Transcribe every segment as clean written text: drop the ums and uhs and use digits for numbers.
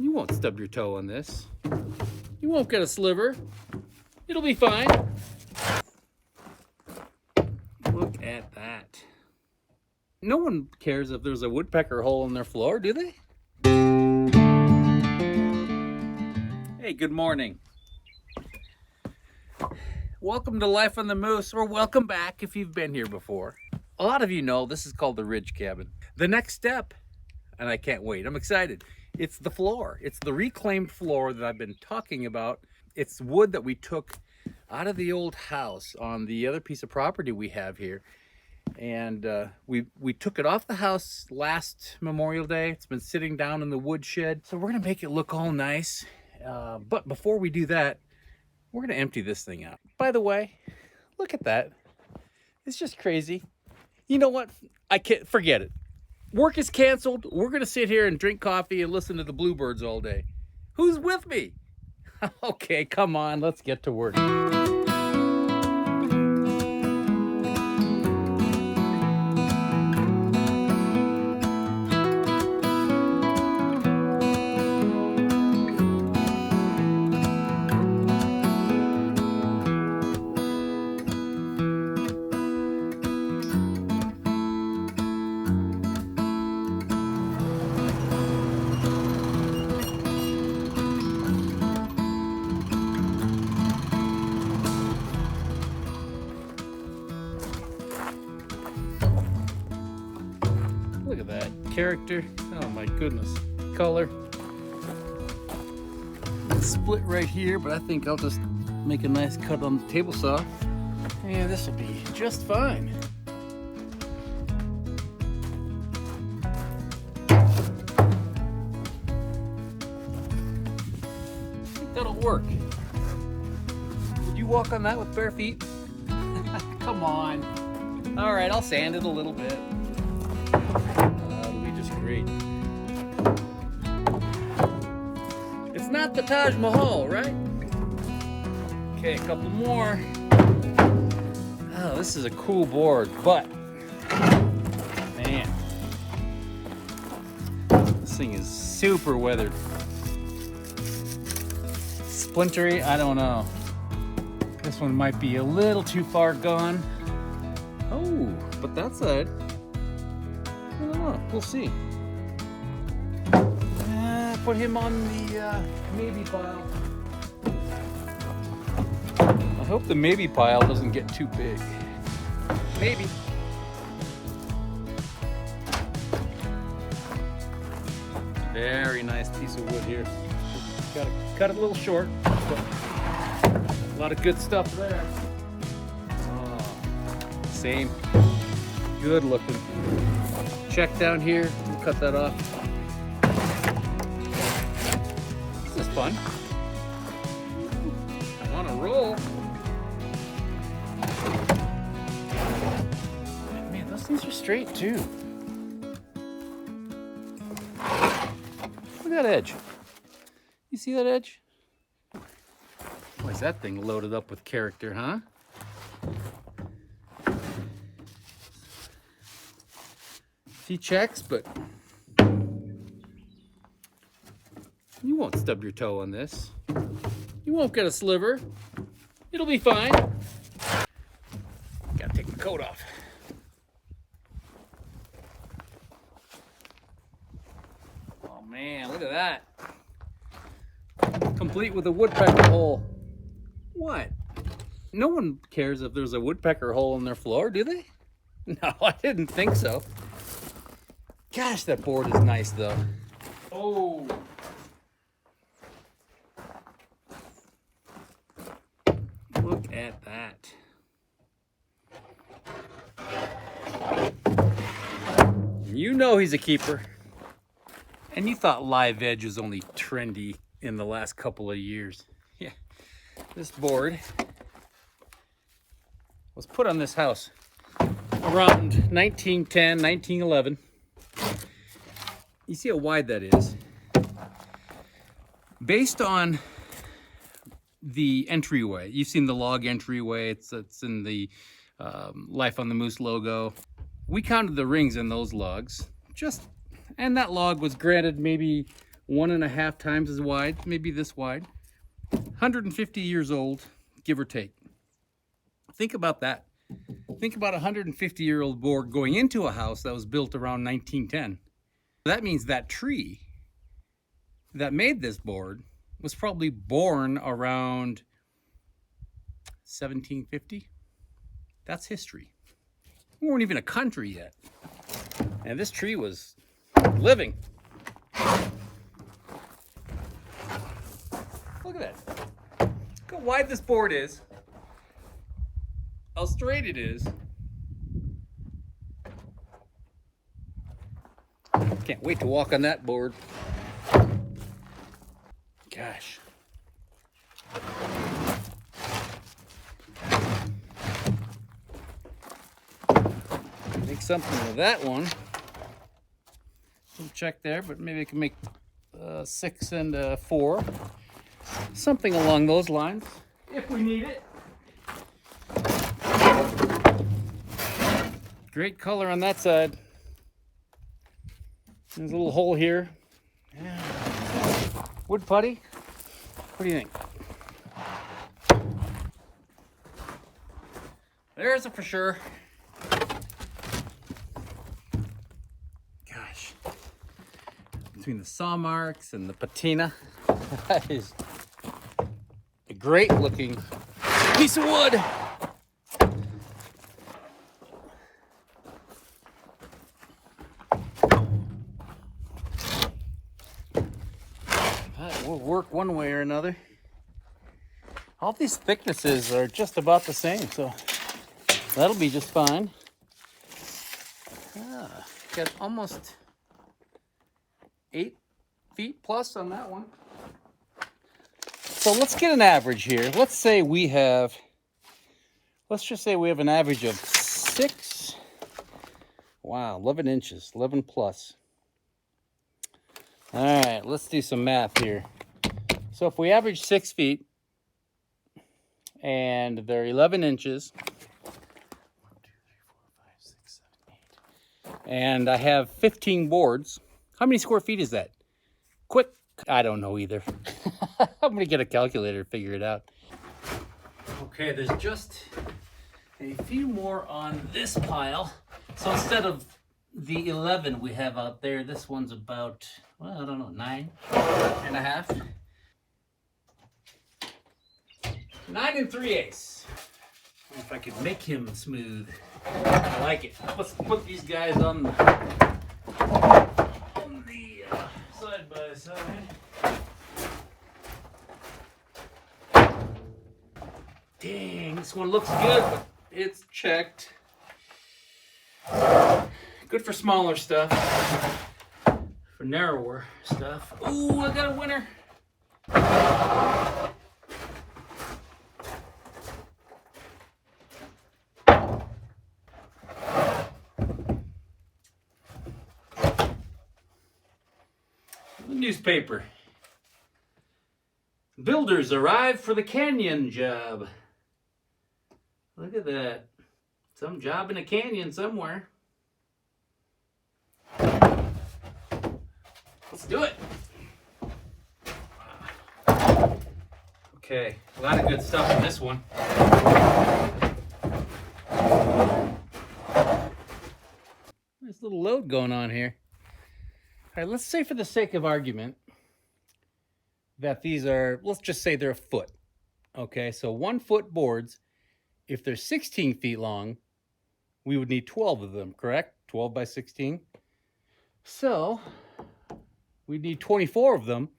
You won't stub your toe on this. You won't get a sliver. It'll be fine. Look at that. No one cares if there's a woodpecker hole in their floor, do they? Hey, good morning. Welcome to Life on the Moose, or welcome back if you've been here before. A lot of you know this is called the Ridge Cabin. The next step, and I can't wait, I'm excited. It's the floor. It's the reclaimed floor that I've been talking about. It's wood that we took out of the old house on the other piece of property we have here. And we took it off the house last Memorial Day. It's been sitting down in the woodshed. So we're gonna make it look all nice. But before we do that, we're gonna empty this thing out. By the way, look at that. It's just crazy. You know what? I can't forget it. Work is canceled. We're gonna sit here and drink coffee and listen to the bluebirds all day. Who's with me? Okay, come on, let's get to work. Look at that character. Oh my goodness. Color. It's split right here, but I think I'll just make a nice cut on the table saw. And this will be just fine. I think that'll work. Would you walk on that with bare feet? Come on. All right, I'll sand it a little bit. That'll be just great. It's not the Taj Mahal, right? Okay, a couple more. Oh, this is a cool board, but man, this thing is super weathered. Splintery, I don't know. This one might be a little too far gone. Oh, but that's it. I don't know. We'll see. Put him on the maybe pile. I hope the maybe pile doesn't get too big. Maybe. Very nice piece of wood here. Gotta cut it a little short, but a lot of good stuff there. Same. Good looking. Check down here. We'll cut that off. This is fun. I'm on a roll. Man, those things are straight too. Look at that edge. You see that edge? Boy, is that thing loaded up with character, huh? He checks, but you won't stub your toe on this. You won't get a sliver. It'll be fine. Gotta take the coat off. Oh man, look at that. Complete with a woodpecker hole. What? No one cares if there's a woodpecker hole in their floor, do they? No, I didn't think so. Gosh, that board is nice though. Oh. Look at that. You know he's a keeper. And you thought live edge was only trendy in the last couple of years. Yeah. This board was put on this house around 1910, 1911. You see how wide that is? Based on the entryway, you've seen the log entryway, it's in the Life on the Moose logo. We counted the rings in those logs, and that log was granted maybe 1.5 times as wide, maybe this wide. 150 years old, give or take. Think about that. Think about a 150-year-old board going into a house that was built around 1910. That means that tree that made this board was probably born around 1750. That's history. We weren't even a country yet. And this tree was living. Look at that. Look how wide this board is. How straight it is. Can't wait to walk on that board. Gosh. Make something with that one. We'll check there, but maybe I can make 6 and 4. Something along those lines, if we need it. Great color on that side. There's a little hole here. Yeah. Wood putty. What do you think? There's it for sure. Gosh. Between the saw marks and the patina, that is a great looking piece of wood. That will work one way or another. All these thicknesses are just about the same, so that'll be just fine. Got almost 8 feet plus on that one. So let's get an average here. Let's just say we have an average of 6. Wow, 11 inches, 11 plus. All right, let's do some math here. So if we average 6 feet and they're 11 inches, 1, 2, 3, 4, 5, 6, 7, 8, and I have 15 boards, how many square feet is that? Quick, I don't know either. I'm gonna get a calculator to figure it out. Okay, there's just a few more on this pile. So instead of the 11 we have out there, this one's about, well, I don't know, 9.5. 9 3/8. If I could make him smooth. I like it. Let's put these guys on the side by side. Dang, this one looks good, but it's checked. Good for smaller stuff. For narrower stuff. Ooh, I got a winner. Newspaper. Builders arrive for the canyon job. Look at that. Some job in a canyon somewhere. Let's do it. Okay, a lot of good stuff in this one. Nice little load going on here. All right, let's say for the sake of argument that these are, let's just say they're a foot. Okay, so 1 foot boards, if they're 16 feet long, we would need 12 of them, correct? 12 by 16. So we need 24 of them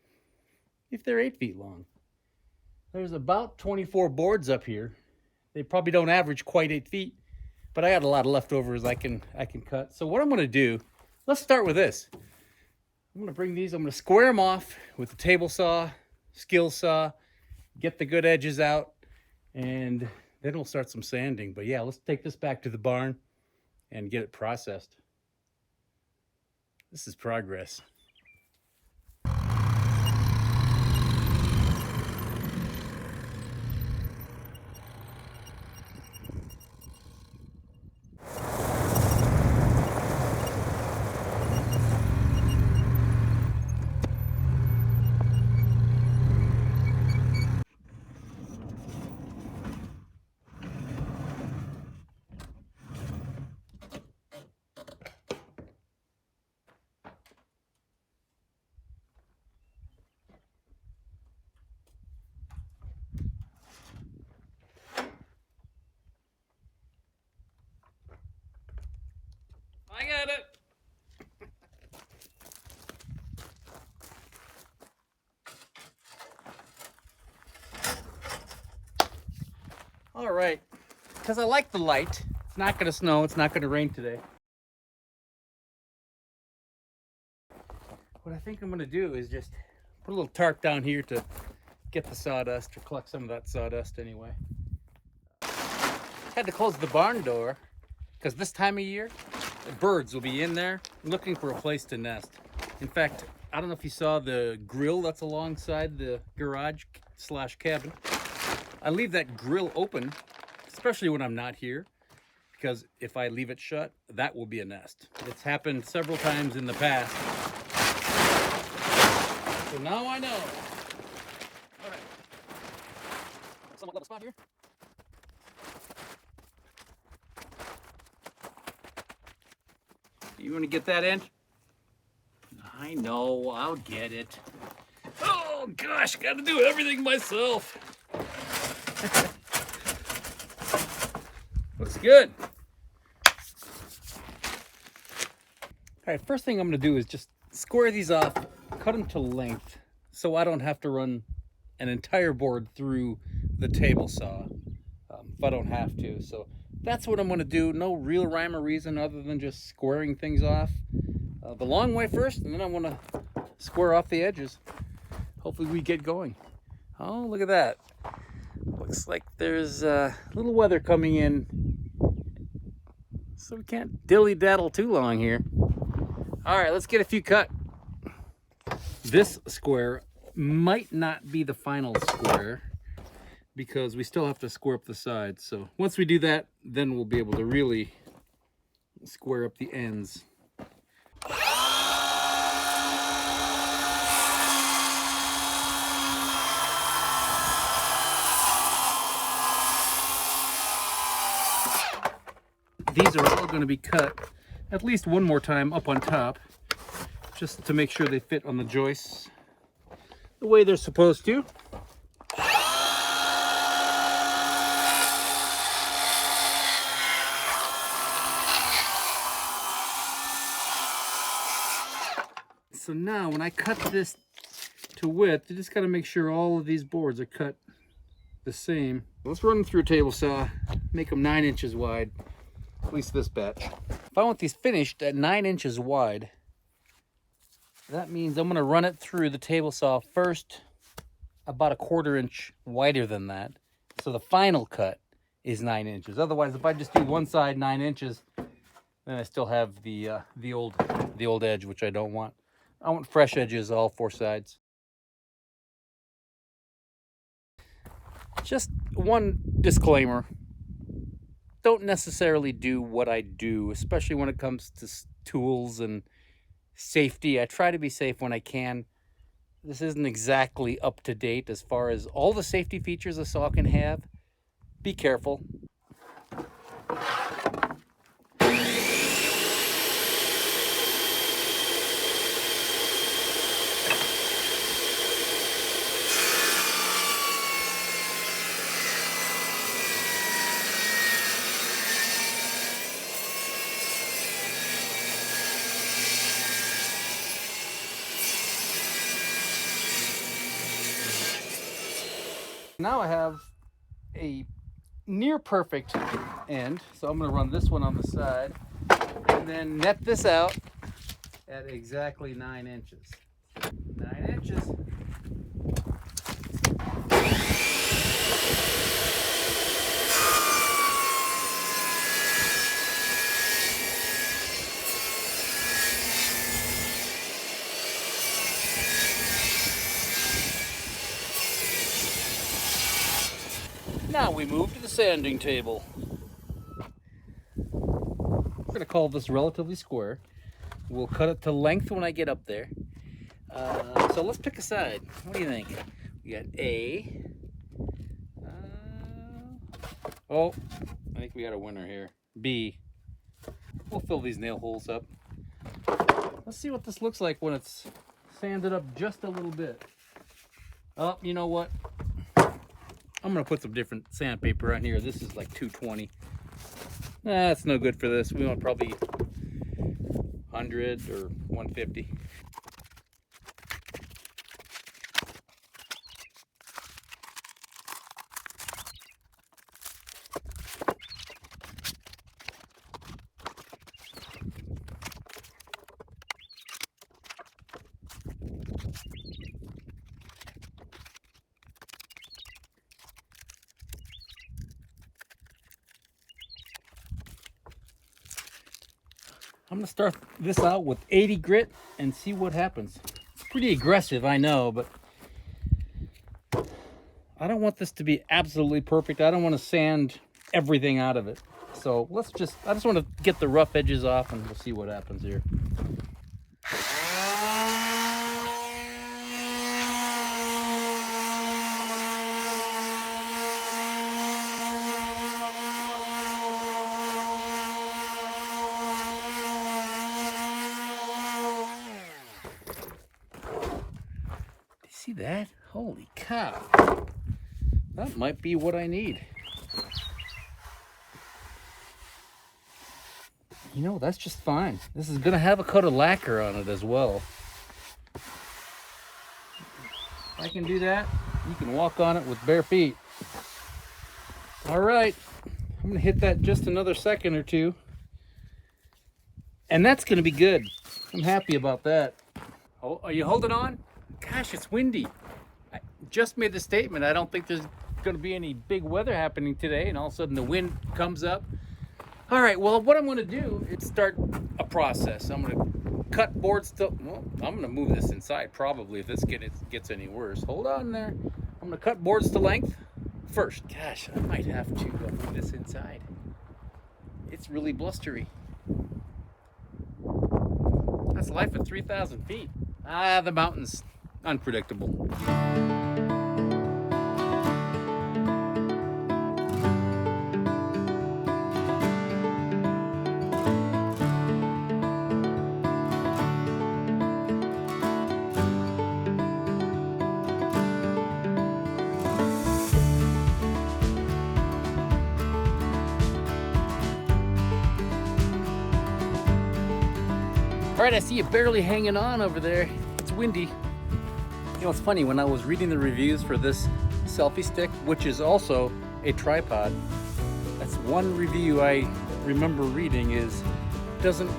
if they're 8 feet long. There's about 24 boards up here. They probably don't average quite 8 feet, but I got a lot of leftovers I can cut. So what I'm gonna do, let's start with this. I'm gonna bring these, I'm gonna square them off with the table saw, skill saw, get the good edges out, and then we'll start some sanding. But yeah, let's take this back to the barn and get it processed. This is progress. All right, because I like the light. It's not going to snow. It's not going to rain today. What I think I'm going to do is just put a little tarp down here to get the sawdust, or collect some of that sawdust anyway. Had to close the barn door because this time of year, the birds will be in there looking for a place to nest. In fact, I don't know if you saw the grill that's alongside the garage / cabin. I leave that grill open, especially when I'm not here, because if I leave it shut, that will be a nest. It's happened several times in the past. So now I know. All right. Somewhat level spot here. You want to get that in? I know, I'll get it. Oh gosh, gotta do everything myself. Looks good. All right, first thing I'm gonna do is just square these off, cut them to length, so I don't have to run an entire board through the table saw if I don't have to. So that's what I'm gonna do. No real rhyme or reason other than just squaring things off the long way first, and then I'm gonna square off the edges. Hopefully we get going. Oh, look at that. Looks like there's a little weather coming in, so we can't dilly-daddle too long here. All right, let's get a few cut. This square might not be the final square because we still have to square up the sides. So once we do that, then we'll be able to really square up the ends. These are all going to be cut at least one more time up on top, just to make sure they fit on the joists the way they're supposed to. So now when I cut this to width, you just got to make sure all of these boards are cut the same. Let's run them through a table saw, make them 9 inches wide, at least this batch. If I want these finished at 9 inches wide, that means I'm going to run it through the table saw first about a 1/4 inch wider than that. So the final cut is 9 inches. Otherwise, if I just do one side 9 inches, then I still have the old edge, which I don't want. I want fresh edges all 4 sides. Just one disclaimer. Don't necessarily do what I do, especially when it comes to tools and safety. I try to be safe when I can. This isn't exactly up to date as far as all the safety features a saw can have. Be careful. Now I have a near perfect end, so I'm going to run this one on the side and then net this out at exactly 9 inches. 9 inches. Now we move to the sanding table. We're going to call this relatively square. We'll cut it to length when I get up there. So let's pick a side. What do you think? We got A. Oh, I think we got a winner here. B. We'll fill these nail holes up. Let's see what this looks like when it's sanded up just a little bit. Oh, you know what? I'm going to put some different sandpaper on here. This is like 220. That's no good for this. We want probably 100 or 150. I'm gonna start this out with 80 grit and see what happens. It's pretty aggressive, I know, but I don't want this to be absolutely perfect. I don't want to sand everything out of it. So I just want to get the rough edges off and we'll see what happens here. See that? Holy cow. That might be what I need. You know, that's just fine. This is gonna have a coat of lacquer on it as well. If I can do that, you can walk on it with bare feet. All right, I'm gonna hit that just another second or two. And that's gonna be good. I'm happy about that. Oh, are you holding on? Gosh, it's windy. I just made the statement. I don't think there's going to be any big weather happening today, and all of a sudden the wind comes up. All right, well, what I'm going to do is start a process. I'm going to cut boards to, well, I'm going to move this inside probably if this gets any worse. Hold on there. I'm going to cut boards to length first. Gosh, I might have to move this inside. It's really blustery. That's life at 3,000 feet. The mountains. Unpredictable. All right, I see you barely hanging on over there. It's windy. You know, it's funny, when I was reading the reviews for this selfie stick, which is also a tripod, that's one review I remember reading is doesn't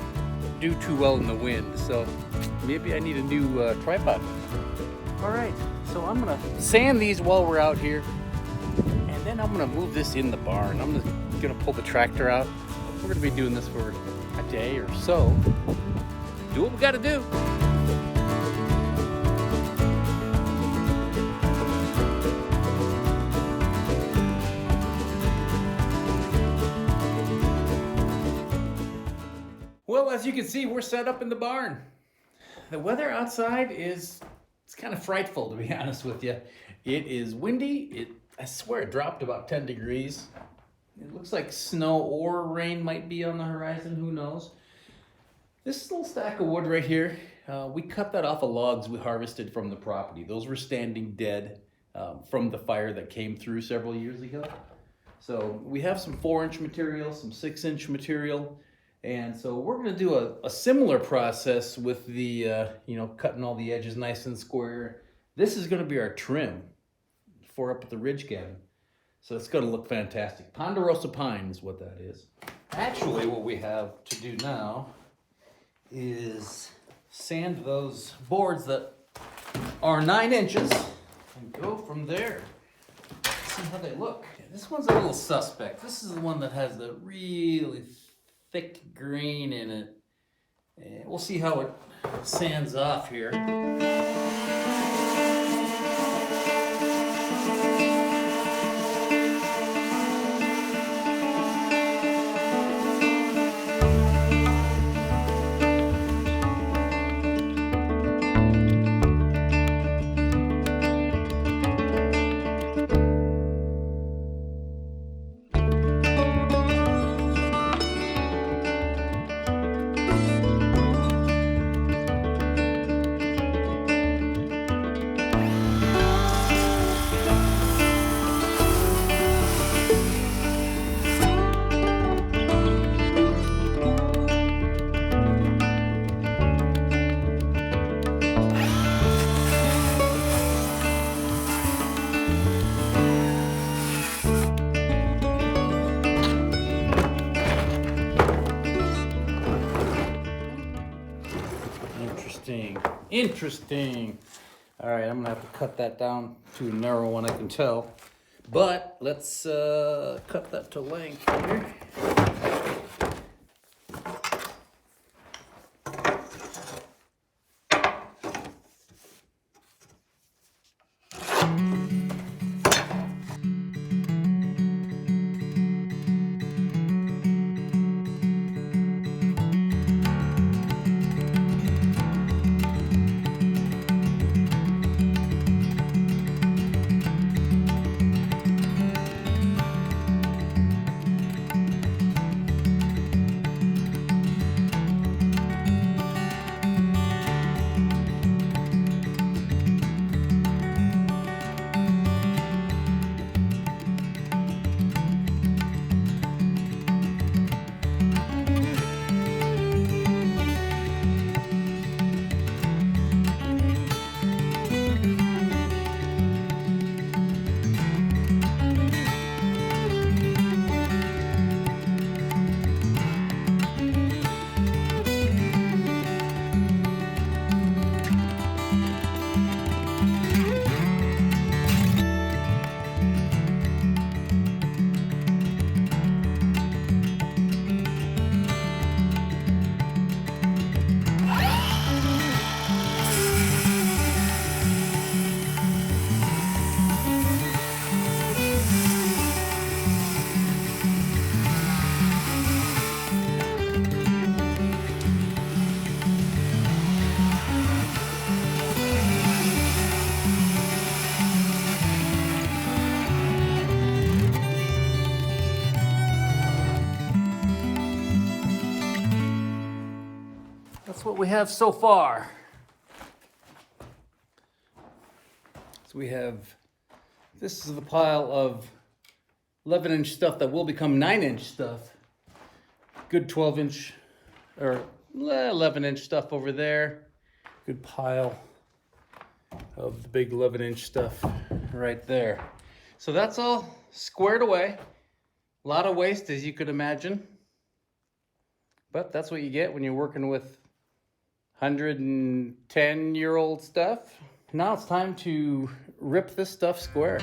do too well in the wind. So maybe I need a new tripod. All right, so I'm gonna sand these while we're out here, and then I'm gonna move this in the barn. I'm gonna pull the tractor out. We're gonna be doing this for a day or so. Do what we gotta do. Well, as you can see, we're set up in the barn. The weather outside it's kind of frightful, to be honest with you. It is windy. I swear it dropped about 10 degrees. It looks like snow or rain might be on the horizon, who knows. This little stack of wood right here, we cut that off of logs we harvested from the property. Those were standing dead from the fire that came through several years ago. So we have some 4-inch material, some 6-inch material. And so we're going to do a similar process with the, cutting all the edges nice and square. This is going to be our trim for up at the ridge cabin. So it's going to look fantastic. Ponderosa pine is what that is. Actually, what we have to do now is sand those boards that are 9 inches and go from there. See how they look. This one's a little suspect. This is the one that has the really thick green in it. And we'll see how it sands off here. Interesting. All right, I'm gonna have to cut that down to a narrow one, I can tell. But let's cut that to length here. that's what we have so far. So we have, this is the pile of 11-inch stuff that will become 9-inch stuff. Good 12-inch or 11-inch stuff over there. Good pile of the big 11-inch stuff right there. So that's all squared away. A lot of waste, as you could imagine. But that's what you get when you're working with 110-year-old stuff. Now it's time to rip this stuff square.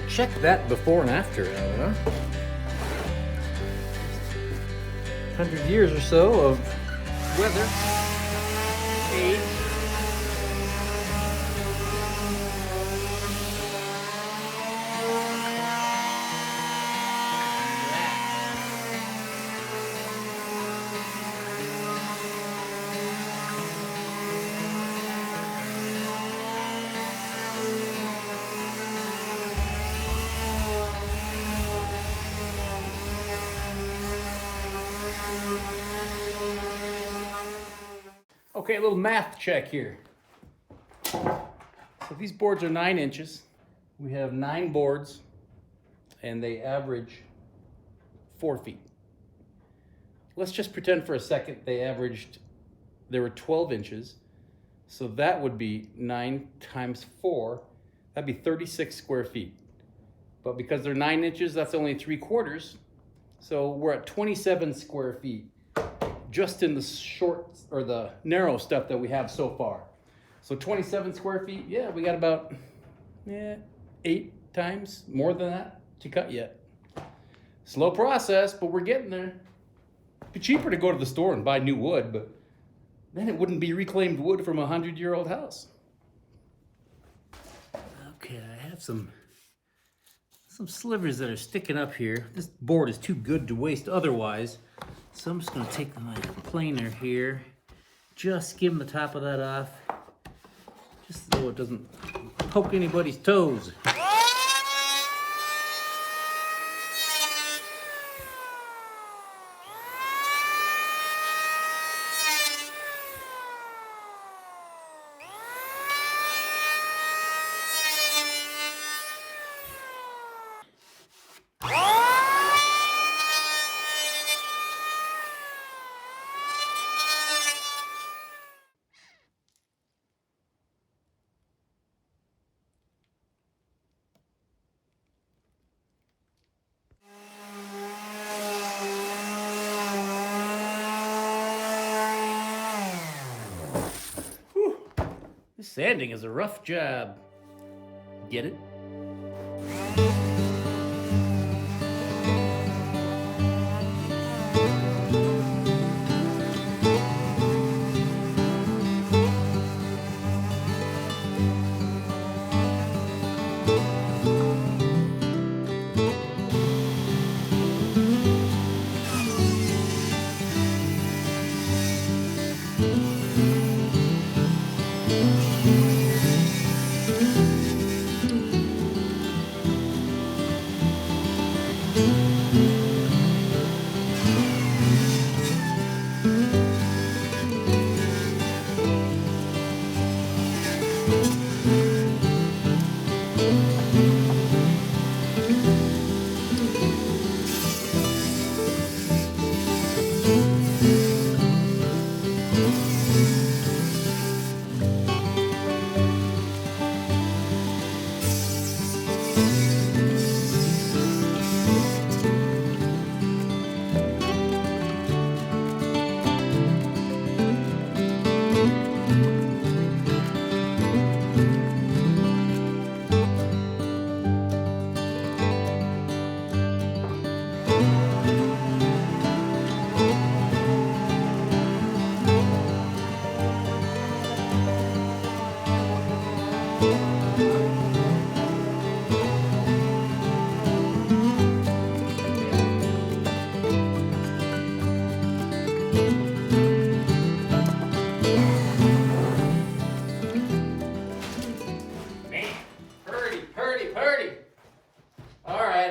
Check that before and after out, huh? 100 years or so of weather, age. Okay, a little math check here. So these boards are 9 inches. We have 9 boards and they average 4 feet. Let's just pretend for a second they were 12 inches. So that would be 9 times 4. That'd be 36 square feet. But because they're 9 inches, that's only 3/4. So we're at 27 square feet. Just in the short or the narrow stuff that we have so far. So 27 square feet, yeah, we got about 8 times more than that to cut yet. Slow process, but we're getting there. It'd be cheaper to go to the store and buy new wood, but then it wouldn't be reclaimed wood from a 100-year-old house. Okay, I have some slivers that are sticking up here. This board is too good to waste otherwise. So I'm just going to take my planer here, just skim the top of that off, just so it doesn't poke anybody's toes. This sanding is a rough job. Get it?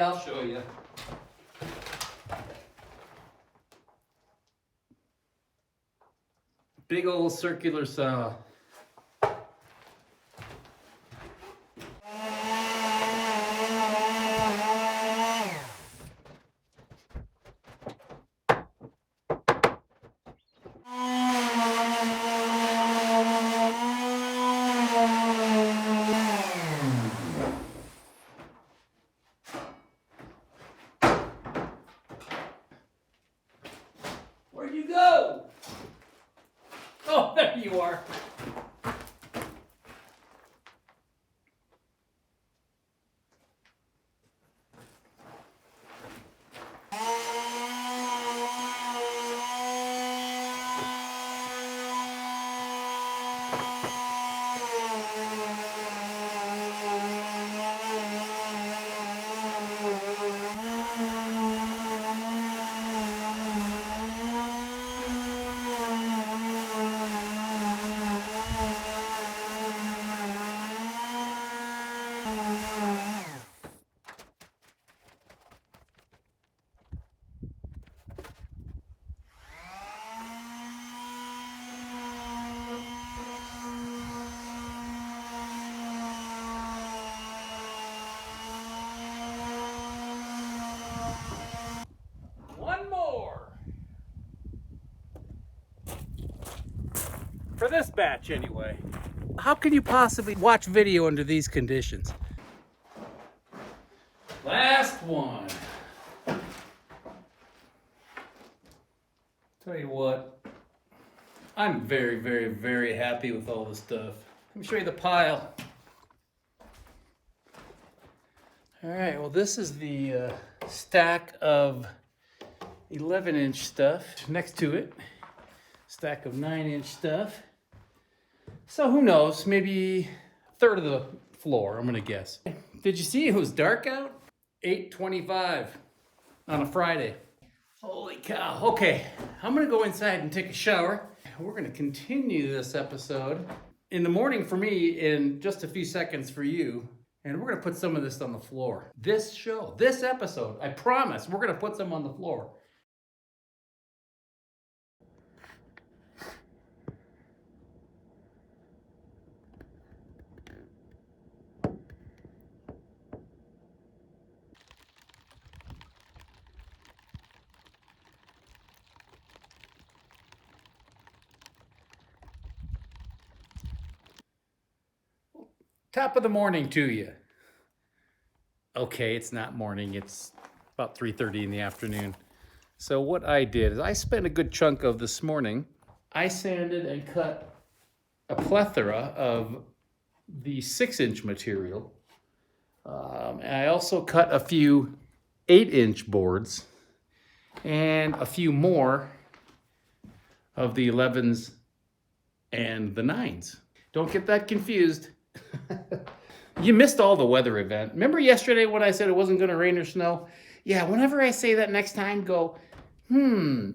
I'll show you. Big old circular saw. Where'd you go? Oh, there you are. One more. For this batch anyway. How can you possibly watch video under these conditions? Last one. Tell you what, I'm very, very, very happy with all this stuff. Let me show you the pile. All right, well, this is the stack of 11-inch stuff. Next to it, stack of 9-inch stuff. So who knows, maybe a third of the floor, I'm gonna guess. Did you see it was dark out? 8:25 on a Friday. Holy cow. Okay, I'm gonna go inside and take a shower. We're gonna continue this episode in the morning for me, in just a few seconds for you. And we're gonna put some of this on the floor. This episode, I promise, we're gonna put some on the floor. Top of the morning to you. Okay, it's not morning, it's about 3:30 in the afternoon. So what I did is I spent a good chunk of this morning. I sanded and cut a plethora of the 6-inch material. And I also cut a few 8-inch boards and a few more of the 11s and the 9s. Don't get that confused. You missed all the weather event. Remember yesterday when I said it wasn't going to rain or snow? Yeah, whenever I say that next time, go,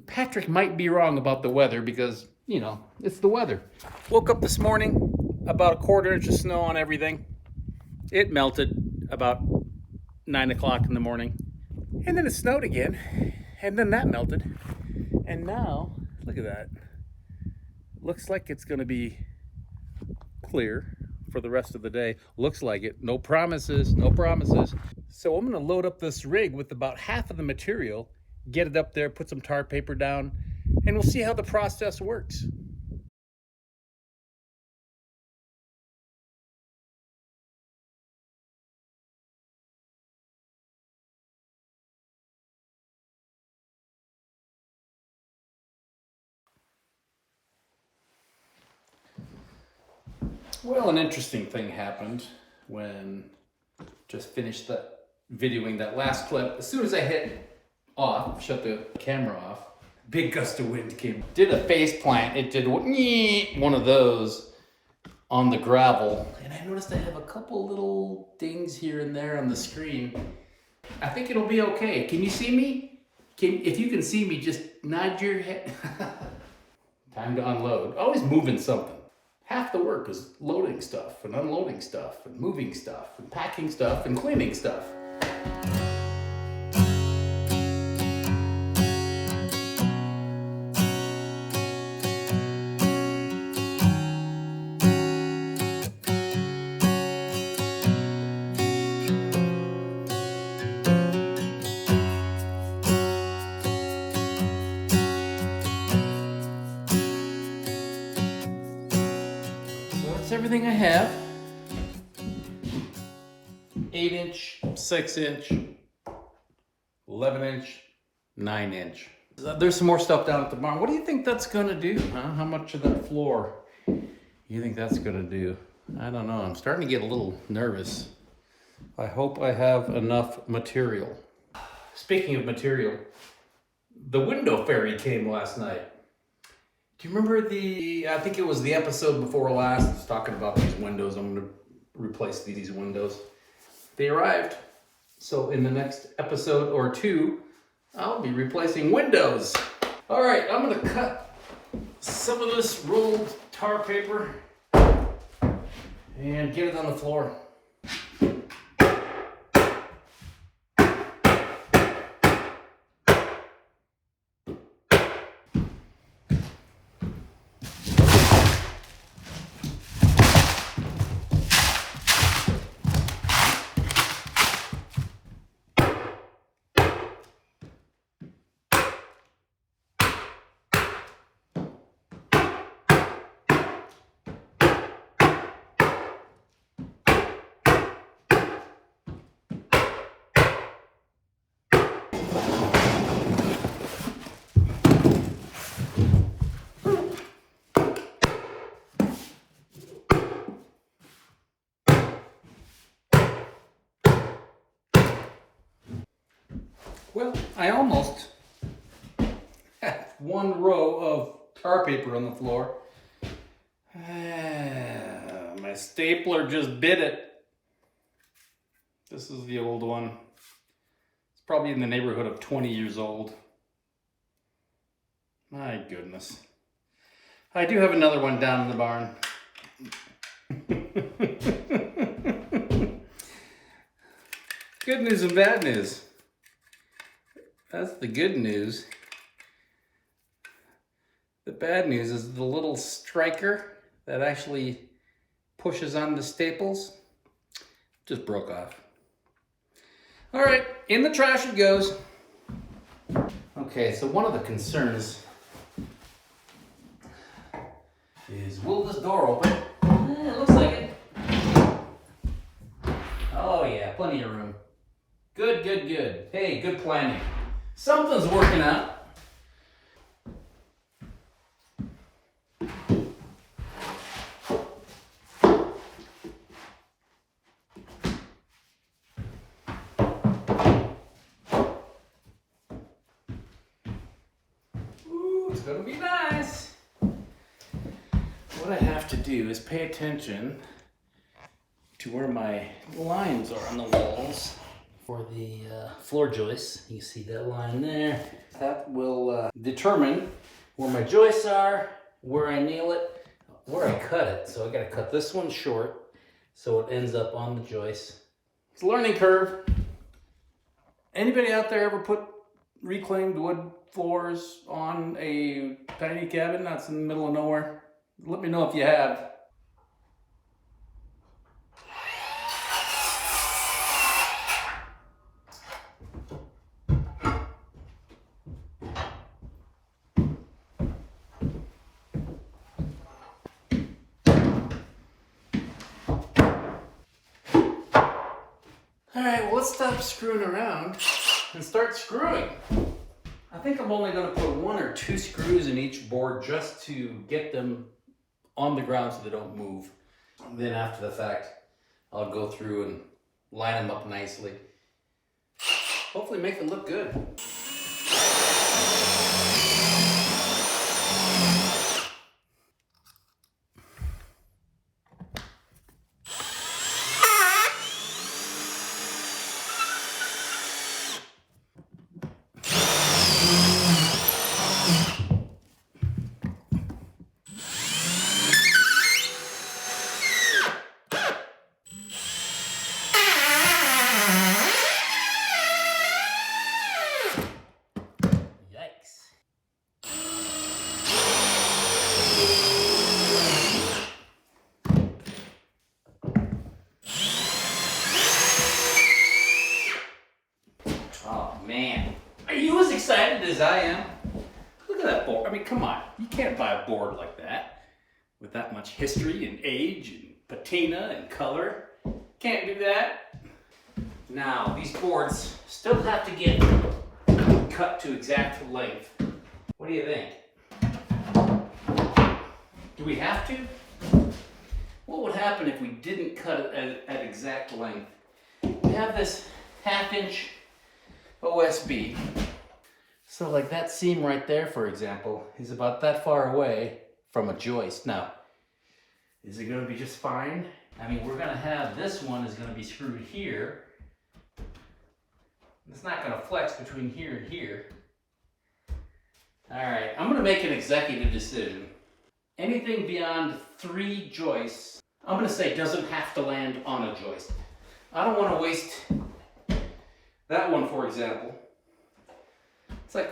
Patrick might be wrong about the weather because, you know, it's the weather. Woke up this morning, about a 1/4 inch of snow on everything. It melted about 9 o'clock in the morning. And then it snowed again. And then that melted. And now, look at that. Looks like it's going to be clear for the rest of the day. Looks like it. No promises, no promises. So I'm going to load up this rig with about half of the material, get it up there, put some tar paper down, and we'll see how the process works. Well, an interesting thing happened when just finished videoing that last clip. As soon as I hit off, shut the camera off, big gust of wind came. Did a face plant. It did one of those on the gravel. And I noticed I have a couple little dings here and there on the screen. I think it'll be okay. Can you see me? If you can see me, just nod your head. Time to unload. Always moving something. Half the work is loading stuff and unloading stuff and moving stuff and packing stuff and cleaning stuff. Everything I have, 8-inch, 6-inch, 11-inch, 9-inch. There's some more stuff down at the barn. What do you think that's gonna do, huh? How much of that floor you think that's gonna do? I don't know, I'm starting to get a little nervous. I hope I have enough material. Speaking of material, the window fairy came last night. Do you remember I think it was the episode before last, I was talking about these windows. I'm going to replace these windows. They arrived. So in the next episode or two, I'll be replacing windows. All right, I'm going to cut some of this rolled tar paper and get it on the floor. Well, I almost have one row of tar paper on the floor. My stapler just bit it. This is the old one. It's probably in the neighborhood of 20 years old. My goodness. I do have another one down in the barn. Good news and bad news. That's the good news. The bad news is the little striker that actually pushes on the staples just broke off. All right, in the trash it goes. Okay, so one of the concerns is, will this door open? It looks like it. Oh yeah, plenty of room. Good, good, good. Hey, good planning. Something's working out. Ooh, it's gonna be nice. What I have to do is pay attention to where my lines are on the walls. For the floor joists, you see that line there. That will determine where my joists are, where I nail it, where I cut it. So I gotta cut this one short so it ends up on the joist. It's a learning curve. Anybody out there ever put reclaimed wood floors on a tiny cabin that's in the middle of nowhere? Let me know if you have. All right, well, let's stop screwing around and start screwing. I think I'm only going to put 1 or 2 screws in each board just to get them on the ground so they don't move. And then after the fact, I'll go through and line them up nicely. Hopefully make them look good. Man, are you as excited as I am? Look at that board. I mean, come on. You can't buy a board like that with that much history and age and patina and color. Can't do that. Now, these boards still have to get cut to exact length. What do you think? Do we have to? What would happen if we didn't cut it at exact length? We have this 1/2 inch OSB. So like that seam right there, for example, is about that far away from a joist. Now, is it gonna be just fine? I mean, we're gonna have, this one is gonna be screwed here. It's not gonna flex between here and here. All right, I'm gonna make an executive decision. Anything beyond 3 joists, I'm gonna say doesn't have to land on a joist. I don't wanna waste that one, for example. It's like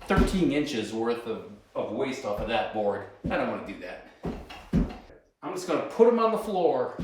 13 inches worth of waste off of that board. I don't want to do that. I'm just going to put them on the floor.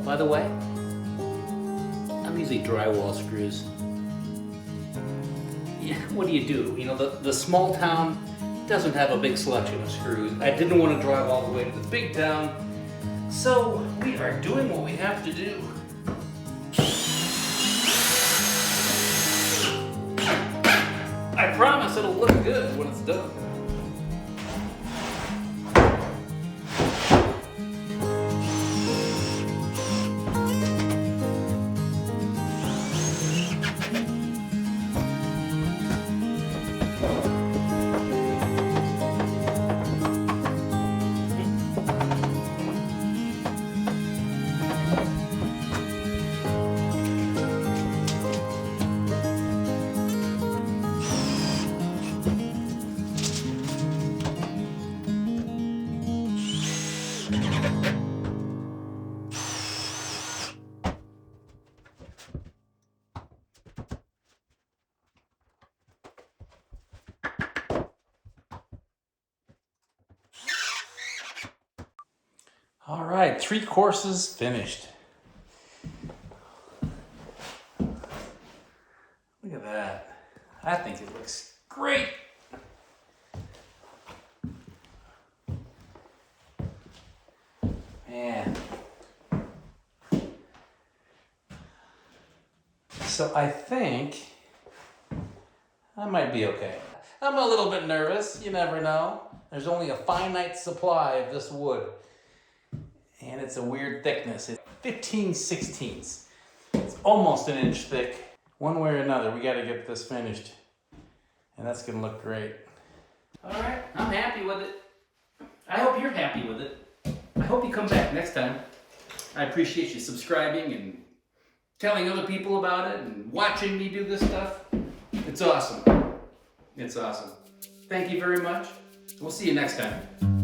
By the way, I'm using drywall screws. Yeah, what do? You know, the small town doesn't have a big selection of screws. I didn't want to drive all the way to the big town, so we are doing what we have to do. I promise it'll look good when it's done. All right, 3 courses finished. Look at that. I think it looks great. Man. So I think I might be okay. I'm a little bit nervous, you never know. There's only a finite supply of this wood. And it's a weird thickness. It's 15/16. It's almost an inch thick. One way or another, we gotta get this finished. And that's gonna look great. All right, I'm happy with it. I hope you're happy with it. I hope you come back next time. I appreciate you subscribing and telling other people about it and watching me do this stuff. It's awesome. It's awesome. Thank you very much. We'll see you next time.